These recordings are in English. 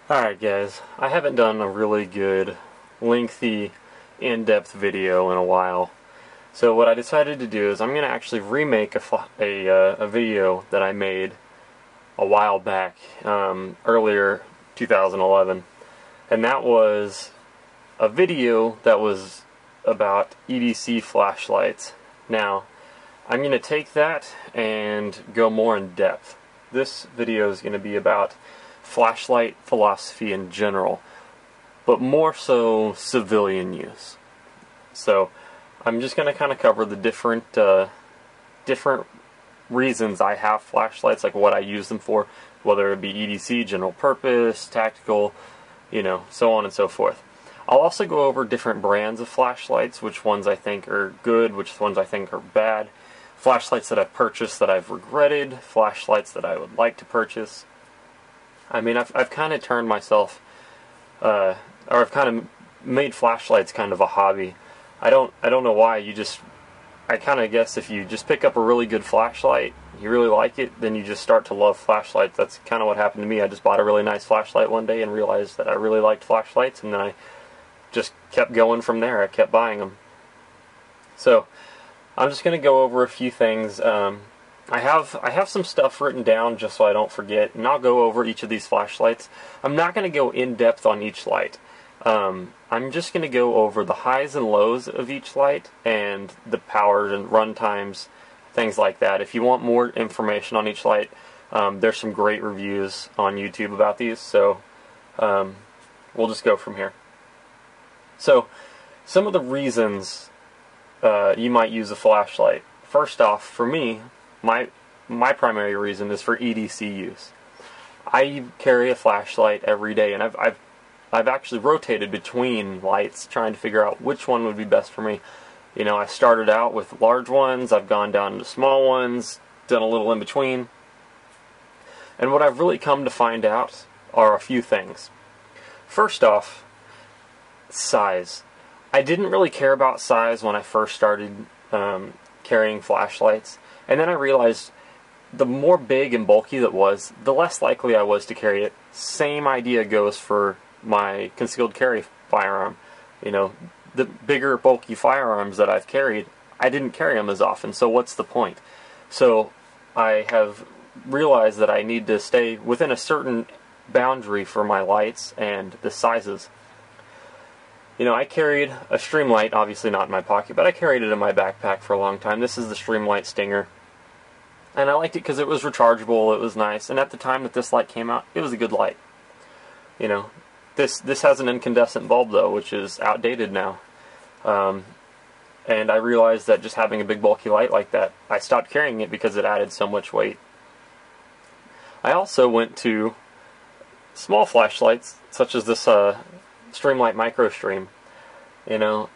Alright guys, I haven't done a really good, lengthy, in-depth video in a while. So what I decided to do is I'm going to actually remake a video that I made a while back, earlier 2011. And that was a video that was about EDC flashlights. Now, I'm going to take that and go more in depth. This video is going to be about flashlight philosophy in general, but more so civilian use. So I'm just going to kind of cover the different reasons I have flashlights, like what I use them for, whether it be EDC, general purpose, tactical, so on and so forth. I'll also go over different brands of flashlights, which ones I think are good, which ones I think are bad, flashlights that I've purchased that I've regretted, flashlights that I would like to purchase. I mean, I've kind of turned myself, or I've kind of made flashlights kind of a hobby. I don't know why. I kind of guess if you just pick up a really good flashlight, you really like it, then you just start to love flashlights. That's kind of what happened to me. I just bought a really nice flashlight one day and realized that I really liked flashlights, and then I just kept going from there. I kept buying them. So I'm just going to go over a few things. I have some stuff written down just so I don't forget, and I'll go over each of these flashlights. I'm not going to go in depth on each light. I'm just going to go over the highs and lows of each light and the power and run times, things like that. If you want more information on each light, there's some great reviews on YouTube about these, so we'll just go from here. So, some of the reasons you might use a flashlight. First off, for me, my primary reason is for EDC use. I carry a flashlight every day, and I've actually rotated between lights trying to figure out which one would be best for me. I started out with large ones, I've gone down to small ones, done a little in between. And what I've really come to find out are a few things. First off, size. I didn't really care about size when I first started carrying flashlights. And then I realized the more big and bulky that was, the less likely I was to carry it. Same idea goes for my concealed carry firearm. The bigger, bulky firearms that I've carried, I didn't carry them as often, so what's the point? So I have realized that I need to stay within a certain boundary for my lights and the sizes. I carried a Streamlight, obviously not in my pocket, but I carried it in my backpack for a long time. This is the Streamlight Stinger. And I liked it because it was rechargeable, it was nice, and at the time that this light came out, it was a good light. This has an incandescent bulb though, which is outdated now. And I realized that just having a big bulky light like that, I stopped carrying it because it added so much weight. I also went to small flashlights, such as this Streamlight MicroStream.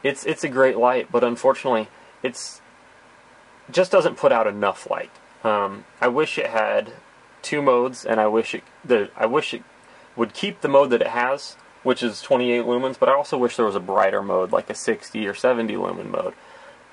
It's a great light, but unfortunately, it just doesn't put out enough light. I wish it had two modes, and I wish it would keep the mode that it has, which is 28 lumens, but I also wish there was a brighter mode, like a 60 or 70 lumen mode.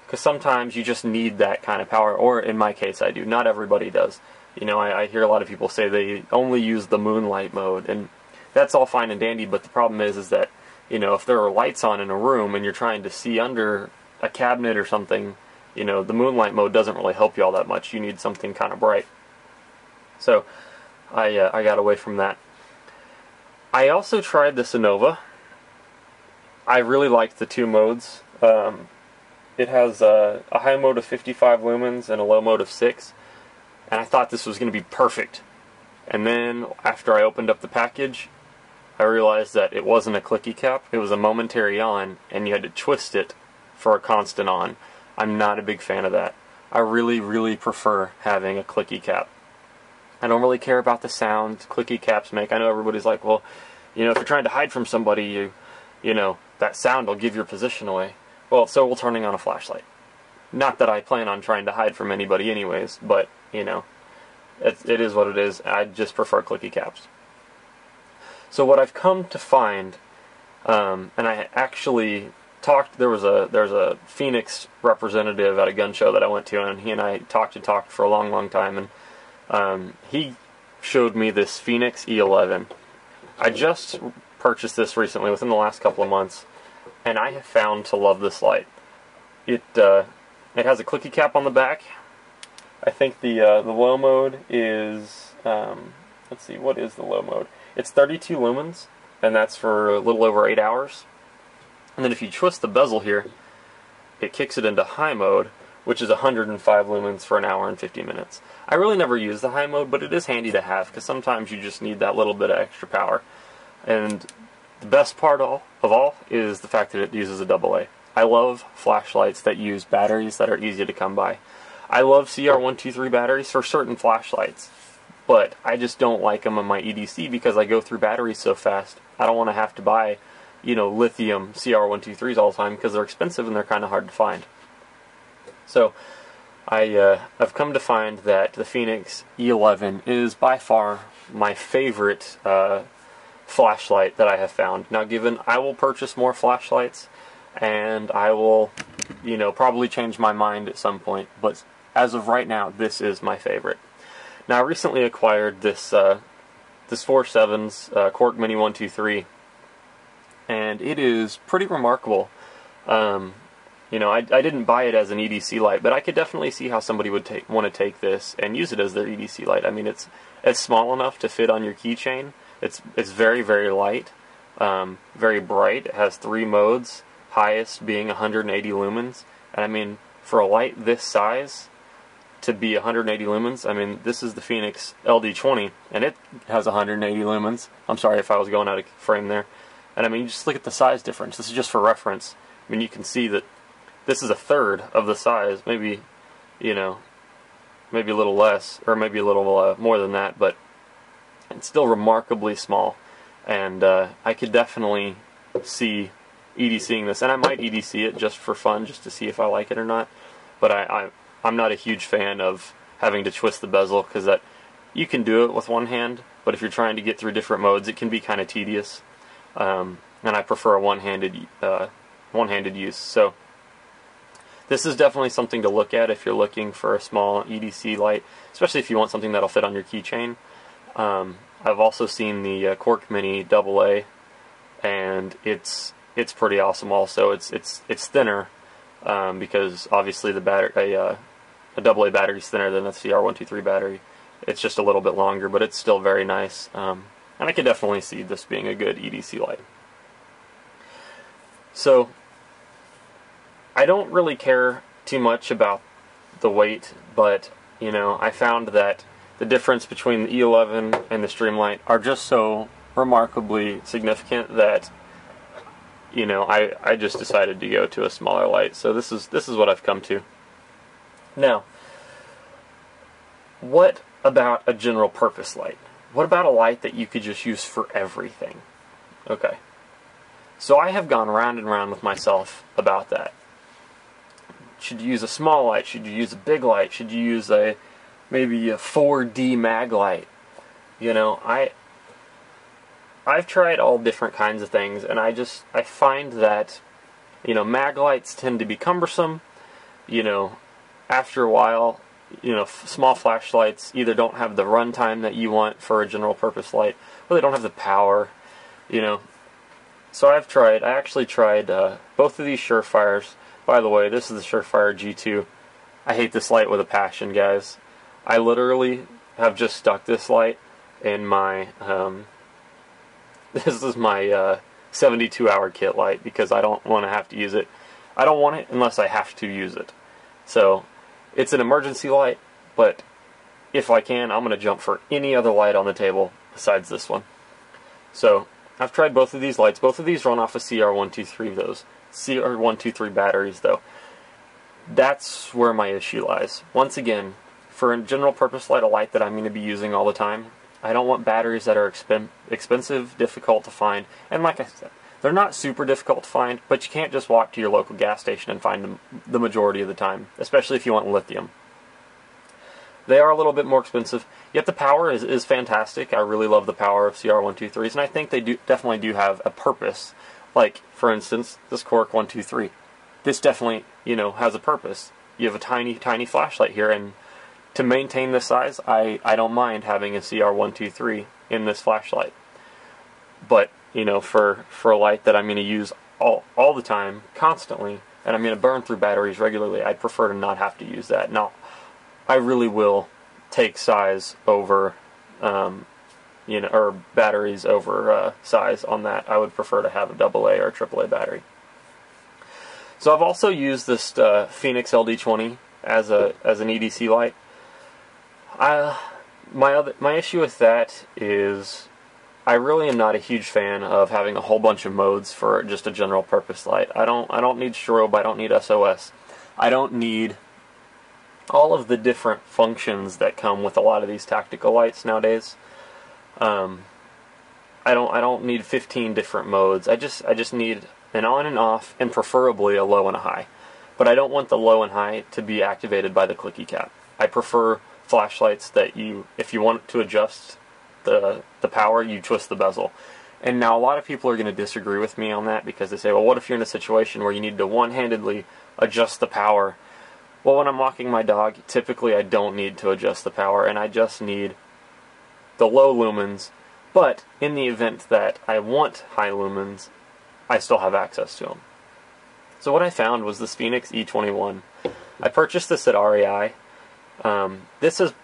Because sometimes you just need that kind of power, or in my case I do. Not everybody does. I hear a lot of people say they only use the moonlight mode, and that's all fine and dandy, but the problem is that, if there are lights on in a room and you're trying to see under a cabinet or something, the moonlight mode doesn't really help you all that much. You need something kind of bright. So, I got away from that. I also tried the Sonova. I really liked the two modes. It has a high mode of 55 lumens and a low mode of 6, and I thought this was going to be perfect. And then, after I opened up the package, I realized that it wasn't a clicky cap, it was a momentary on, and you had to twist it for a constant on. I'm not a big fan of that. I really, really prefer having a clicky cap. I don't really care about the sound clicky caps make. I know everybody's like, well, if you're trying to hide from somebody, that sound will give your position away. Well, so will turning on a flashlight. Not that I plan on trying to hide from anybody anyways, but, it is what it is. I just prefer clicky caps. So what I've come to find, and I actually talked, there's a Phoenix representative at a gun show that I went to, and he and I talked for a long time, and he showed me this Phoenix E11. I just purchased this recently, within the last couple of months, and I have found to love this light. It has a clicky cap on the back. I think the low mode is, let's see, what is the low mode? It's 32 lumens, and that's for a little over 8 hours. And then if you twist the bezel here, it kicks it into high mode, which is 105 lumens for an hour and 50 minutes. I really never use the high mode, but it is handy to have, because sometimes you just need that little bit of extra power. And the best part of all is the fact that it uses a AA. I love flashlights that use batteries that are easy to come by. I love CR123 batteries for certain flashlights, but I just don't like them on my EDC because I go through batteries so fast. I don't want to have to buy, you know, lithium CR123s all the time because they're expensive and they're kind of hard to find. So I've come to find that the Fenix E11 is by far my favorite flashlight that I have found. Now, given I will purchase more flashlights, and I will, you know, probably change my mind at some point, but as of right now, this is my favorite. Now, I recently acquired this 4.7's Quarq Mini 123, and it is pretty remarkable. You know, I didn't buy it as an EDC light, but I could definitely see how somebody would want to take this and use it as their EDC light. I mean, it's small enough to fit on your keychain. It's very, very light, very bright. It has 3 modes, highest being 180 lumens. And I mean, for a light this size to be 180 lumens, I mean, this is the Fenix LD20, and it has 180 lumens. I'm sorry if I was going out of frame there. And I mean, just look at the size difference. This is just for reference. I mean, you can see that this is a third of the size, maybe, you know, maybe a little less, or maybe a little more than that, but it's still remarkably small. And I could definitely see EDCing this, and I might EDC it just for fun, just to see if I like it or not. But I'm not a huge fan of having to twist the bezel, because that you can do it with one hand, but if you're trying to get through different modes, it can be kind of tedious. And I prefer a one-handed use. So this is definitely something to look at if you're looking for a small EDC light, especially if you want something that'll fit on your keychain. I've also seen the Quarq Mini AA, and it's pretty awesome. Also, it's thinner because obviously the battery a AA battery is thinner than a CR123 battery. It's just a little bit longer, but it's still very nice. And I can definitely see this being a good EDC light. So I don't really care too much about the weight, but you know, I found that the difference between the E11 and the Streamlight are just so remarkably significant that, you know, I just decided to go to a smaller light. So this is what I've come to. Now, what about a general purpose light? What about a light that you could just use for everything? Okay. So I have gone round and round with myself about that. Should you use a small light? Should you use a big light? Should you use maybe a 4D mag light? You know, I've tried all different kinds of things, and I find that, you know, mag lights tend to be cumbersome. You know, after a while, you know, small flashlights either don't have the runtime that you want for a general purpose light, or they don't have the power, you know. So I actually tried both of these Surefires. By the way, this is the Surefire G2. I hate this light with a passion, guys. I literally have just stuck this light in my, this is my 72-hour kit light, because I don't want to have to use it. I don't want it unless I have to use it. So, it's an emergency light, but if I can, I'm going to jump for any other light on the table besides this one. So, I've tried both of these lights. Both of these run off of CR123, those CR123 batteries, though. That's where my issue lies. Once again, for a general purpose light, a light that I'm going to be using all the time, I don't want batteries that are expensive, difficult to find, and like I said, they're not super difficult to find, but you can't just walk to your local gas station and find them the majority of the time, especially if you want lithium. They are a little bit more expensive, yet the power is fantastic. I really love the power of CR123s, and I think they definitely do have a purpose. Like, for instance, this Quarq 123. This definitely, you know, has a purpose. You have a tiny, tiny flashlight here, and to maintain this size, I don't mind having a CR123 in this flashlight. but you know, for a light that I'm going to use all the time, constantly, and I'm going to burn through batteries regularly, I'd prefer to not have to use that. Now, I really will take size over, you know, or batteries over size on that. I would prefer to have a AA or a AAA battery. So I've also used this Fenix LD20 as an EDC light. My issue with that is I really am not a huge fan of having a whole bunch of modes for just a general purpose light. I don't need strobe, I don't need SOS. I don't need all of the different functions that come with a lot of these tactical lights nowadays. I don't need 15 different modes. I just need an on and off, and preferably a low and a high. But I don't want the low and high to be activated by the clicky cap. I prefer flashlights that if you want to adjust the power, you twist the bezel. And now a lot of people are going to disagree with me on that because they say, well, what if you're in a situation where you need to one-handedly adjust the power? Well, when I'm walking my dog, typically I don't need to adjust the power, and I just need the low lumens. But in the event that I want high lumens, I still have access to them. So what I found was this Fenix E21. I purchased this at REI. This has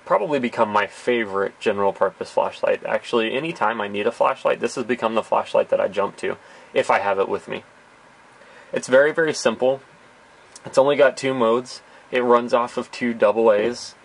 probably become my favorite general purpose flashlight. Actually, anytime I need a flashlight, this has become the flashlight that I jump to if I have it with me. It's very, very simple. It's only got 2 modes. It runs off of 2 AA's.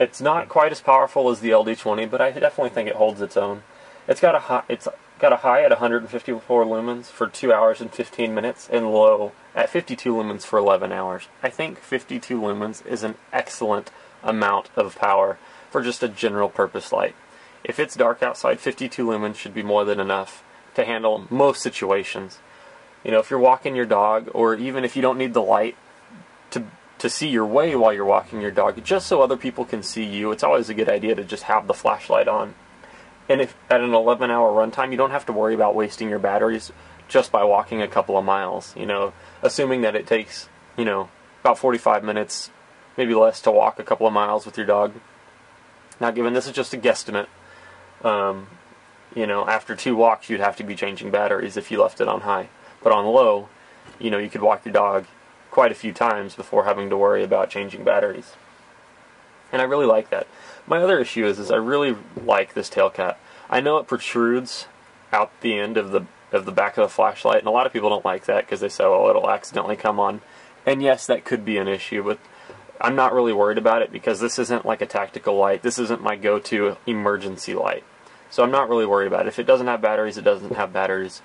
It's not quite as powerful as the LD20, but I definitely think it holds its own. It's got a high at 154 lumens for 2 hours and 15 minutes, and low at 52 lumens for 11 hours. I think 52 lumens is an excellent amount of power for just a general purpose light. If it's dark outside, 52 lumens should be more than enough to handle most situations. You know, if you're walking your dog, or even if you don't need the light to see your way while you're walking your dog, just so other people can see you, it's always a good idea to just have the flashlight on. And if at an 11-hour runtime, you don't have to worry about wasting your batteries just by walking a couple of miles. You know, assuming that it takes, you know, about 45 minutes, maybe less, to walk a couple of miles with your dog. Now, given this is just a guesstimate, you know, after 2 walks, you'd have to be changing batteries if you left it on high. But on low, you know, you could walk your dog quite a few times before having to worry about changing batteries. And I really like that. My other issue is I really like this tail cap. I know it protrudes out the end of the back of the flashlight, and a lot of people don't like that because they say, oh, it'll accidentally come on. And yes, that could be an issue, but I'm not really worried about it because this isn't like a tactical light. This isn't my go-to emergency light. So I'm not really worried about it. If it doesn't have batteries, it doesn't have batteries.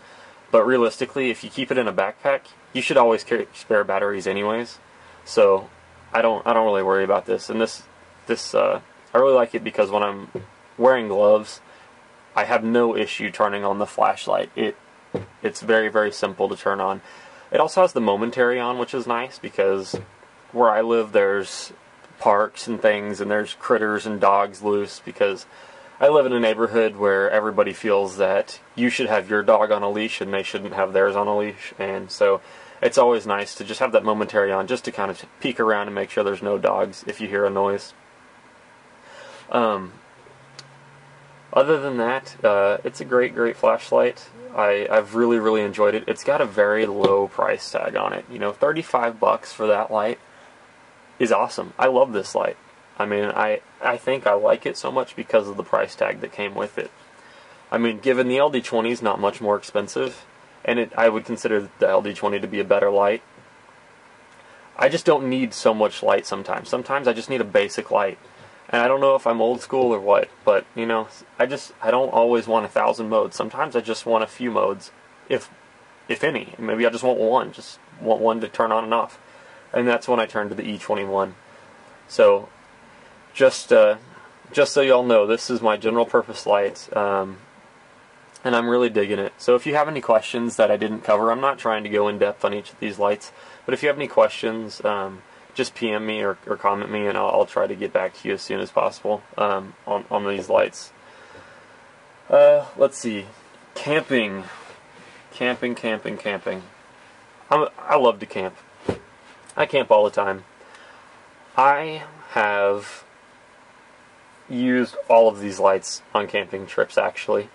But realistically, if you keep it in a backpack, you should always carry spare batteries anyways. So I don't really worry about this. And I really like it because when I'm wearing gloves, I have no issue turning on the flashlight. It's very, very simple to turn on. It also has the momentary on, which is nice because where I live there's parks and things, and there's critters and dogs loose, because I live in a neighborhood where everybody feels that you should have your dog on a leash and they shouldn't have theirs on a leash. And so it's always nice to just have that momentary on, just to kind of peek around and make sure there's no dogs if you hear a noise. Other than that, it's a great, great flashlight. I've really, really enjoyed it. It's got a very low price tag on it. You know, $35 for that light is awesome. I love this light. I mean, I think I like it so much because of the price tag that came with it. I mean, given the LD20 is not much more expensive, and I would consider the LD20 to be a better light, I just don't need so much light sometimes. Sometimes I just need a basic light. And I don't know if I'm old school or what, but, you know, I don't always want 1,000 modes. Sometimes I just want a few modes, if any. Maybe I just want one. Just want one to turn on and off. And that's when I turn to the E21. So, just so y'all know, this is my general purpose light, and I'm really digging it. So if you have any questions that I didn't cover, I'm not trying to go in depth on each of these lights, but if you have any questions, just PM me or comment me, and I'll try to get back to you as soon as possible on these lights. Let's see. Camping. I love to camp. I camp all the time. I have used all of these lights on camping trips, actually.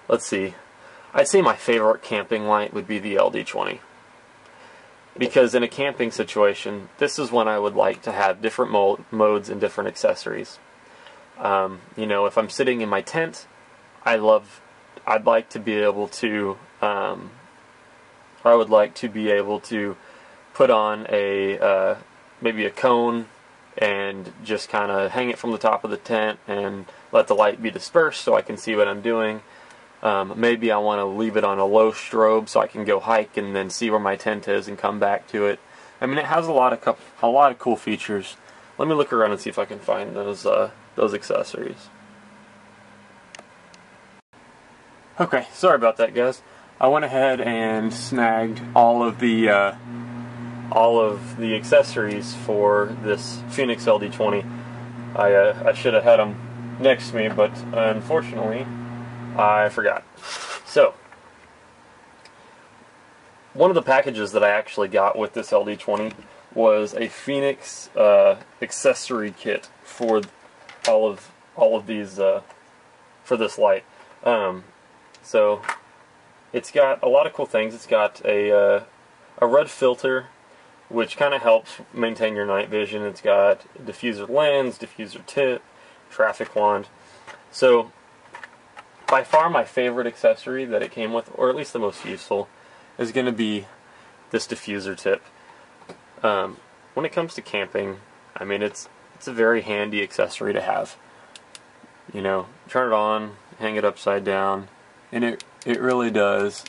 Let's see, I'd say my favorite camping light would be the LD20. Because in a camping situation, this is when I would like to have different modes and different accessories. You know, if I'm sitting in my tent, I'd like to be able to, I would like to be able to put on maybe a cone and just kind of hang it from the top of the tent and let the light be dispersed so I can see what I'm doing. Maybe I want to leave it on a low strobe so I can go hike and then see where my tent is and come back to it. I mean, it has a lot of cool features. Let me look around and see if I can find those accessories. Okay, sorry about that, guys. I went ahead and snagged all of the accessories for this Fenix LD20. I should have had them next to me, but unfortunately I forgot. So, one of the packages that I actually got with this LD20 was a Fenix accessory kit for all of these for this light. So it's got a lot of cool things. It's got a red filter, which kind of helps maintain your night vision. It's got a diffuser lens, diffuser tip, traffic wand. So by far my favorite accessory that it came with, or at least the most useful, is going to be this diffuser tip. When it comes to camping, I mean, it's a very handy accessory to have. You know, turn it on, hang it upside down, and it really does,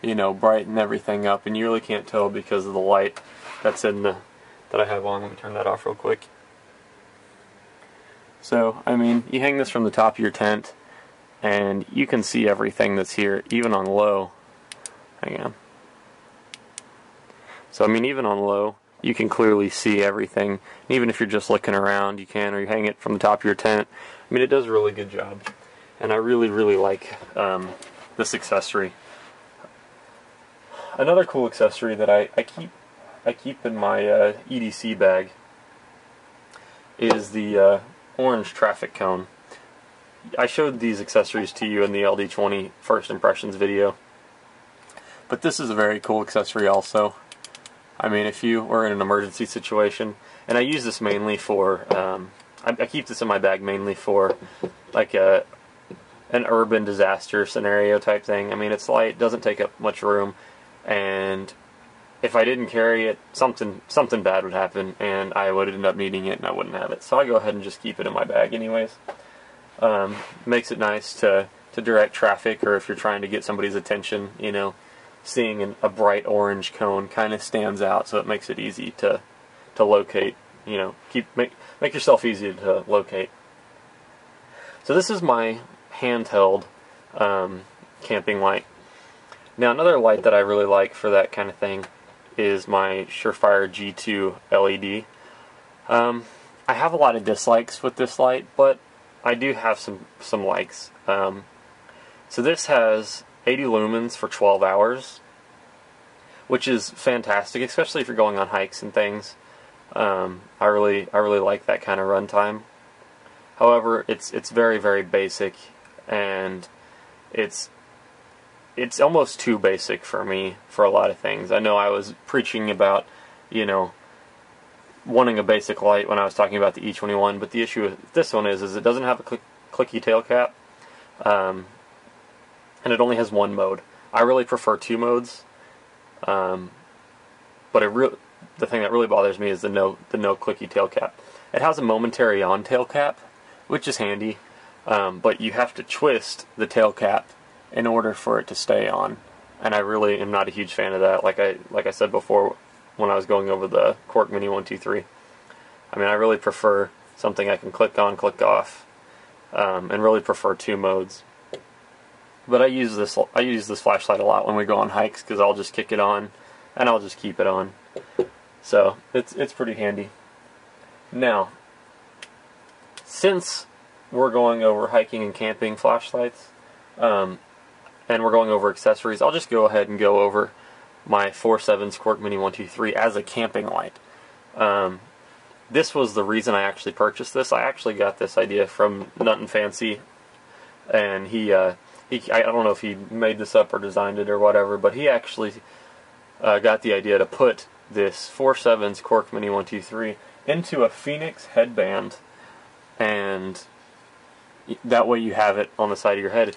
you know, brighten everything up, and you really can't tell because of the light that's in that I have on. Let me turn that off real quick. So, I mean, you hang this from the top of your tent, and you can see everything that's here, even on low. Hang on. So, I mean, even on low, you can clearly see everything. And even if you're just looking around, you can, or you hang it from the top of your tent. I mean, it does a really good job. And I really, really like this accessory. Another cool accessory that I keep in my EDC bag is the orange traffic cone. I showed these accessories to you in the LD20 first impressions video. But this is a very cool accessory also. I mean, if you were in an emergency situation, and I use this mainly for, I keep this in my bag mainly for like an urban disaster scenario type thing. I mean, it's light, doesn't take up much room, and if I didn't carry it, something bad would happen, and I would end up needing it, and I wouldn't have it. So I go ahead and just keep it in my bag anyways. Makes it nice to direct traffic, or if you're trying to get somebody's attention, you know, seeing a bright orange cone kind of stands out, so it makes it easy to locate. You know, make yourself easy to locate. So this is my handheld camping light. Now another light that I really like for that kind of thing is my Surefire G2 LED. I have a lot of dislikes with this light, but I do have some likes. So this has 80 lumens for 12 hours, which is fantastic, especially if you're going on hikes and things. I really like that kind of runtime. However, it's very, very basic, and it's almost too basic for me for a lot of things. I know I was preaching about, you know, wanting a basic light when I was talking about the E21, but the issue with this one is it doesn't have a clicky tail cap, and it only has one mode. I really prefer two modes, but the thing that really bothers me is the no clicky tail cap. It has a momentary on tail cap, which is handy, but you have to twist the tail cap in order for it to stay on, and I really am not a huge fan of that. Like I said before when I was going over the Quark Mini 123. I mean, I really prefer something I can click on, click off, and really prefer two modes. But I use this flashlight a lot when we go on hikes, because I'll just kick it on and I'll just keep it on. So it's pretty handy. Now, since we're going over hiking and camping flashlights, and we're going over accessories, I'll just go ahead and go over my 4.7's Quark Mini 123 as a camping light. this was the reason I actually purchased this. I actually got this idea from Nut & Fancy, and I don't know if he made this up or designed it or whatever, but he actually got the idea to put this 4.7's Korg Mini 123 into a Phoenix headband, and that way you have it on the side of your head.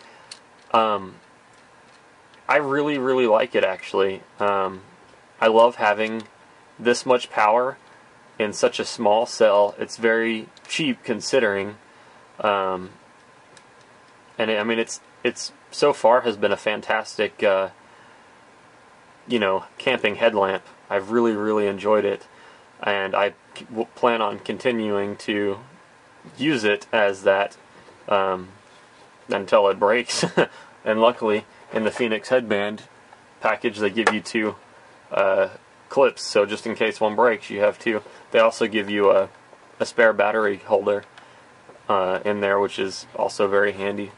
I really, really like it, actually. I love having this much power in such a small cell. It's very cheap considering, and I mean, it's so far has been a fantastic, camping headlamp. I've really, really enjoyed it, and I plan on continuing to use it as that until it breaks. And luckily, in the Phoenix headband package, they give you 2 clips, so just in case one breaks, you have 2. They also give you a spare battery holder in there, which is also very handy.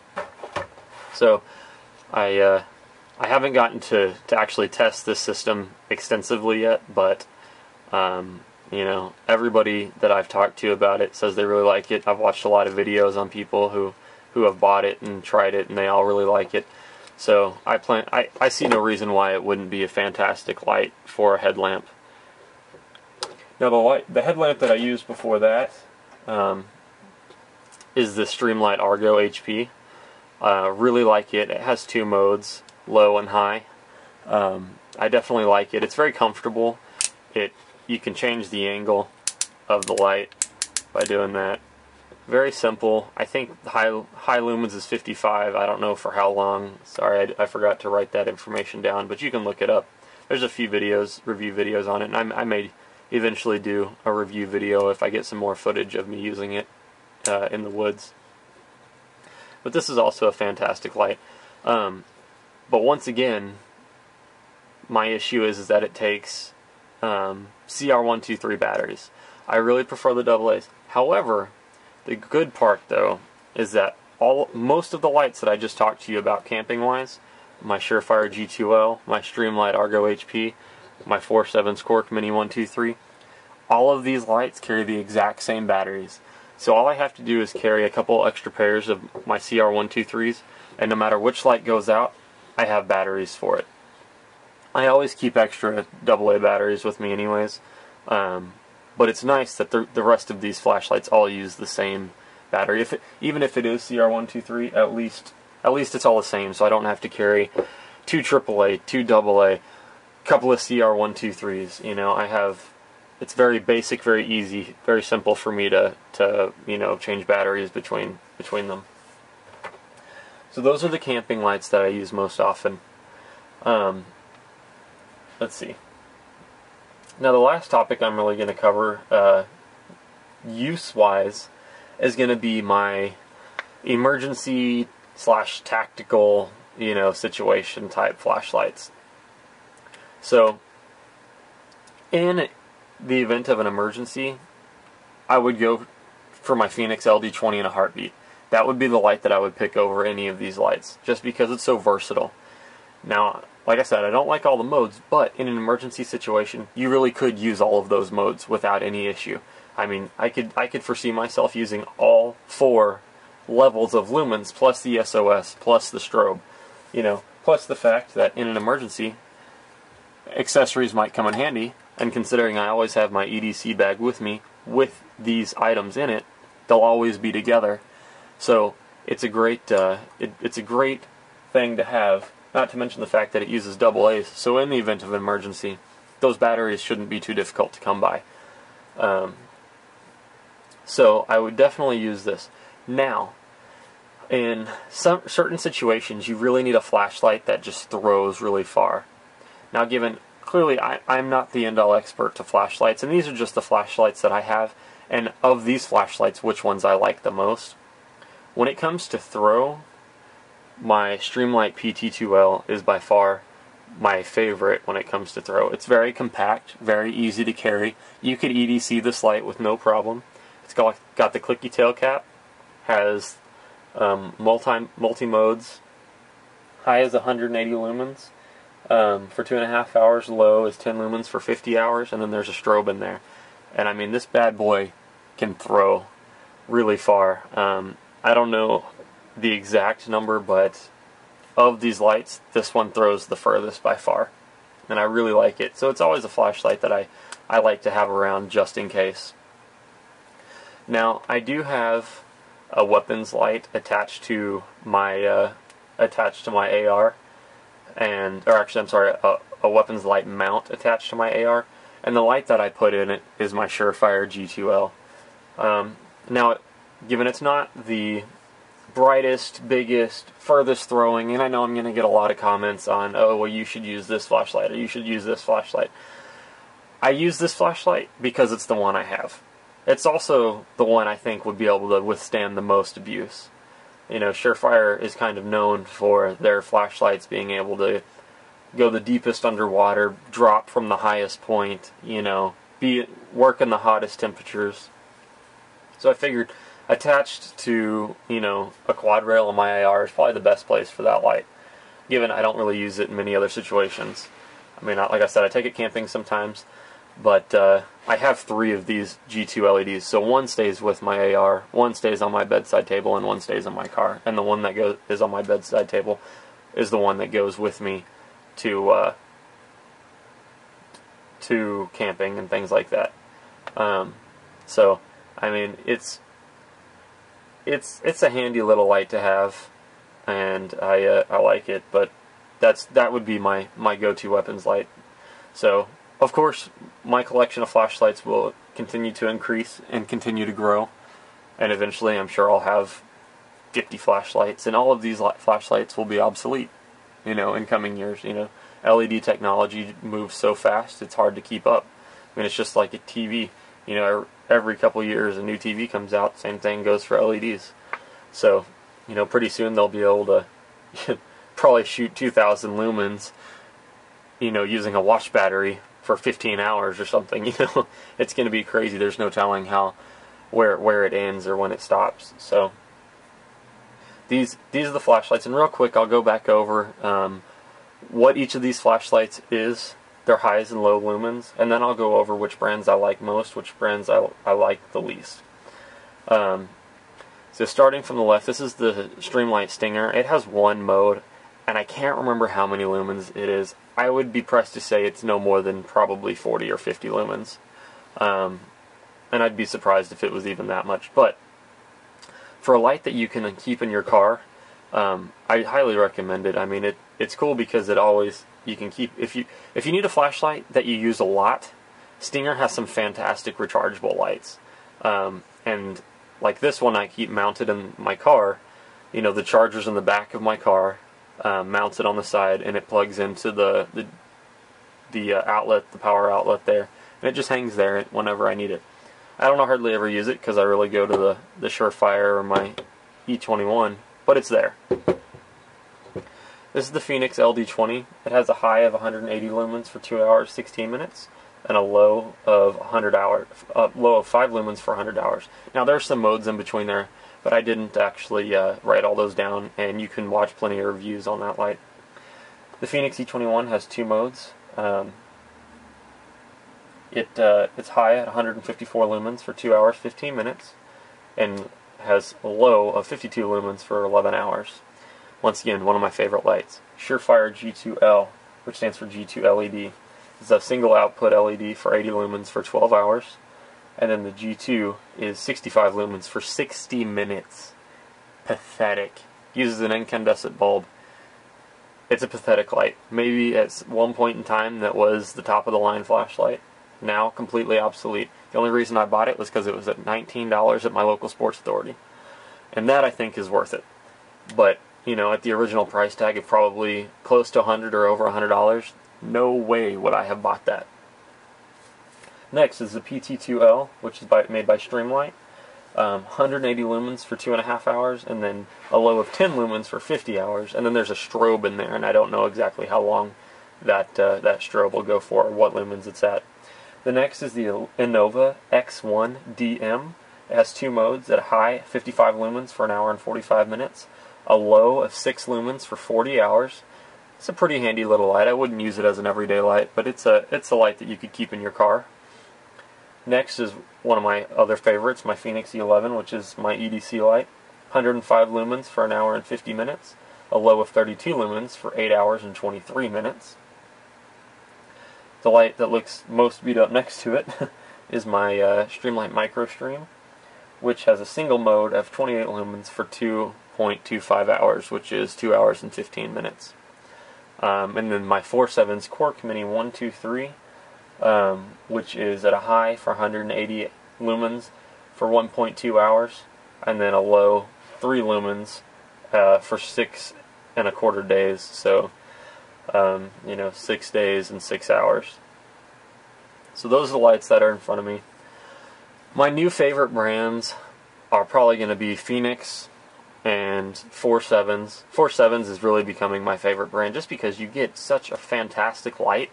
So I haven't gotten to actually test this system extensively yet, but everybody that I've talked to about it says they really like it. I've watched a lot of videos on people who have bought it and tried it, and they all really like it. So I see no reason why it wouldn't be a fantastic light for a headlamp. Now the headlamp that I used before that is the Streamlight Argo HP. Really like it. It has 2 modes, low and high. I definitely like it. It's very comfortable. You can change the angle of the light by doing that. Very simple. I think the high lumens is 55. I don't know for how long. Sorry, I forgot to write that information down, but you can look it up. There's a few review videos on it, and I may eventually do a review video if I get some more footage of me using it in the woods. But this is also a fantastic light. But once again, my issue is that it takes CR123 batteries. I really prefer the AA's. However, the good part, though, is that most of the lights that I just talked to you about camping-wise, my Surefire G2L, my Streamlight Argo HP, my 4.7's Korg Mini 123, all of these lights carry the exact same batteries. So all I have to do is carry a couple extra pairs of my CR123s, and no matter which light goes out, I have batteries for it. I always keep extra AA batteries with me anyways, but it's nice that the rest of these flashlights all use the same battery. Even if it is CR123, at least it's all the same, so I don't have to carry 2 AAA, 2 AA, couple of CR123s. It's very basic, very easy, very simple for me to change batteries between them. So those are the camping lights that I use most often. Let's see. Now the last topic I'm really going to cover, use-wise, is going to be my emergency / tactical, situation type flashlights. So, in the event of an emergency, I would go for my Phoenix LD20 in a heartbeat. That would be the light that I would pick over any of these lights, just because it's so versatile. Now, like I said, I don't like all the modes, but in an emergency situation, you really could use all of those modes without any issue. I mean, I could foresee myself using all 4 levels of lumens, plus the SOS, plus the strobe, plus the fact that in an emergency, accessories might come in handy, and considering I always have my EDC bag with me, with these items in it, they'll always be together. So it's a great it's a great thing to have. Not to mention the fact that it uses AA's. So in the event of an emergency, those batteries shouldn't be too difficult to come by. So I would definitely use this. Now, in some certain situations, you really need a flashlight that just throws really far. Now, clearly, I'm not the end-all expert to flashlights, and these are just the flashlights that I have, and of these flashlights, which ones I like the most. When it comes to throw, my Streamlight PT2L is by far my favorite when it comes to throw. It's very compact, very easy to carry. You could EDC this light with no problem. It's got the clicky tail cap, has multi-modes, high is 180 lumens for 2.5 hours, low is 10 lumens for 50 hours, and then there's a strobe in there. And I mean, this bad boy can throw really far. I don't know the exact number, but of these lights, this one throws the furthest by far. And I really like it. So it's always a flashlight that I like to have around just in case. Now, I do have a weapons light attached to my AR, or actually, I'm sorry, a weapons light mount attached to my AR, and the light that I put in it is my Surefire G2L. Now, given it's not the brightest, biggest, furthest throwing, and I know I'm going to get a lot of comments on, oh, well, you should use this flashlight, or you should use this flashlight. I use this flashlight because it's the one I have. It's also the one I think would be able to withstand the most abuse. You know, Surefire is kind of known for their flashlights being able to go the deepest underwater, drop from the highest point, you know, work in the hottest temperatures. So I figured attached to, you know, a quad rail on my AR is probably the best place for that light, given I don't really use it in many other situations. I mean, like I said, I take it camping sometimes, but I have 3 of these G2 LEDs, so one stays with my AR, one stays on my bedside table, and one stays in my car. And the one that is on my bedside table is the one that goes with me to camping and things like that. So, I mean, it's a handy little light to have, and I like it. But that would be my go-to weapons light. So, of course, my collection of flashlights will continue to increase and continue to grow, and eventually I'm sure I'll have 50 flashlights, and all of these flashlights will be obsolete, you know, in coming years. You know, LED technology moves so fast, it's hard to keep up. I mean, it's just like a TV. You know, every couple years a new TV comes out, same thing goes for LEDs. So, you know, pretty soon they'll be able to probably shoot 2,000 lumens, you know, using a watch battery for 15 hours or something. You know, it's going to be crazy. There's no telling where it ends or when it stops. So these are the flashlights, and real quick I'll go back over what each of these flashlights is, their highs and low lumens, and then I'll go over which brands I like most, which brands I like the least. So starting from the left, this is the Streamlight Stinger. It has one mode, and I can't remember how many lumens it is. I would be pressed to say it's no more than probably 40 or 50 lumens. And I'd be surprised if it was even that much. But for a light that you can keep in your car, I highly recommend it. I mean, it's cool because it always, you can keep, if you need a flashlight that you use a lot, Stinger has some fantastic rechargeable lights. And like this one I keep mounted in my car, you know, the charger's in the back of my car, mounts it on the side, and it plugs into the outlet, the power outlet there, and it just hangs there whenever I need it. I don't hardly ever use it because I really go to the Surefire or my E21, but it's there. This is the Fenix LD20. It has a high of 180 lumens for 2 hours 16 minutes, and a low of 5 lumens for 100 hours. Now there's some modes in between there, but I didn't actually write all those down, and you can watch plenty of reviews on that light. The Fenix E21 has 2 modes. It's high at 154 lumens for 2 hours 15 minutes, and has a low of 52 lumens for 11 hours. Once again, one of my favorite lights. Surefire G2L, which stands for G2 LED. It's a single output LED for 80 lumens for 12 hours. And then the G2 is 65 lumens for 60 minutes. Pathetic. Uses an incandescent bulb. It's a pathetic light. Maybe at one point in time that was the top of the line flashlight. Now completely obsolete. The only reason I bought it was because it was at $19 at my local Sports Authority. And that I think is worth it. But, you know, at the original price tag of probably close to $100 or over $100, no way would I have bought that. Next is the PT2L, which is made by Streamlight. 180 lumens for 2.5 hours, and then a low of 10 lumens for 50 hours. And then there's a strobe in there, and I don't know exactly how long that strobe will go for, or what lumens it's at. The next is the Innova X1 DM. It has 2 modes. At a high, 55 lumens for 1 hour and 45 minutes. A low of 6 lumens for 40 hours. It's a pretty handy little light. I wouldn't use it as an everyday light, but it's a light that you could keep in your car. Next is one of my other favorites, my Fenix E11, which is my EDC light. 105 lumens for an hour and 50 minutes. A low of 32 lumens for 8 hours and 23 minutes. The light that looks most beat up next to it is my Streamlight MicroStream, which has a single mode of 28 lumens for 2.25 hours, which is 2 hours and 15 minutes. And then my 4.7's Quark Mini 123, which is at a high for 180 lumens for 1.2 hours, and then a low 3 lumens for 6.25 days. So, 6 days and 6 hours. So those are the lights that are in front of me. My new favorite brands are probably going to be Fenix and 4.7's. 4.7's is really becoming my favorite brand just because you get such a fantastic light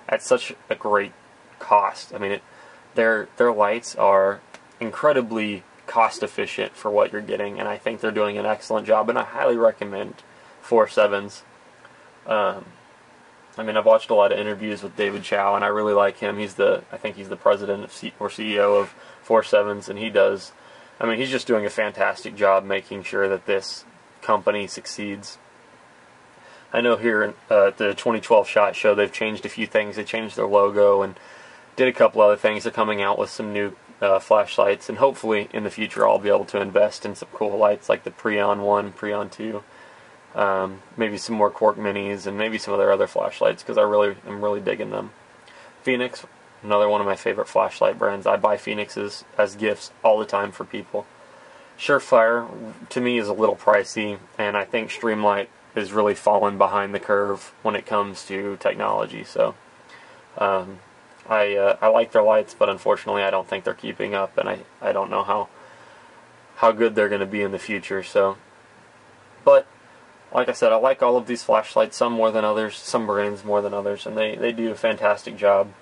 at such a great cost. I mean, their lights are incredibly cost efficient for what you're getting, and I think they're doing an excellent job, and I highly recommend 4.7's. I mean, I've watched a lot of interviews with David Chow, and I really like him. I think he's the president or CEO of 4.7's, and he's just doing a fantastic job making sure that this company succeeds. I know here at the 2012 SHOT Show, they've changed a few things. They changed their logo and did a couple other things. They're coming out with some new flashlights, and hopefully in the future I'll be able to invest in some cool lights like the Preon 1, Preon 2, maybe some more Quark Minis, and maybe some of their other flashlights, because I'm really digging them. Fenix, another one of my favorite flashlight brands. I buy Fenixes as gifts all the time for people. Surefire, to me, is a little pricey, and I think Streamlight is really fallen behind the curve when it comes to technology. So I like their lights, but unfortunately I don't think they're keeping up, and I don't know how good they're going to be in the future. So, but like I said, I like all of these flashlights, some more than others, some brands more than others, and they do a fantastic job.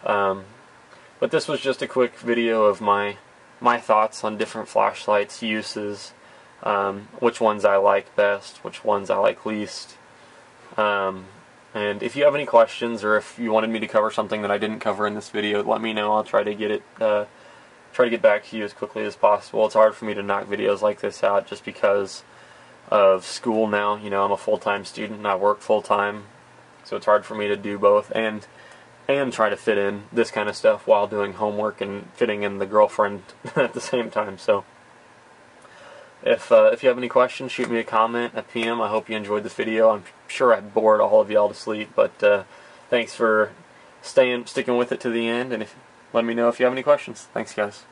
But this was just a quick video of my thoughts on different flashlights, uses, which ones I like best, which ones I like least. And if you have any questions, or if you wanted me to cover something that I didn't cover in this video, let me know. I'll try to get back to you as quickly as possible. It's hard for me to knock videos like this out just because of school now. You know, I'm a full-time student and I work full-time, so it's hard for me to do both and try to fit in this kind of stuff while doing homework and fitting in the girlfriend at the same time. So if you have any questions, shoot me a comment, a PM. I hope you enjoyed the video. I'm sure I bored all of y'all to sleep, but thanks for sticking with it to the end, and let me know if you have any questions. Thanks, guys.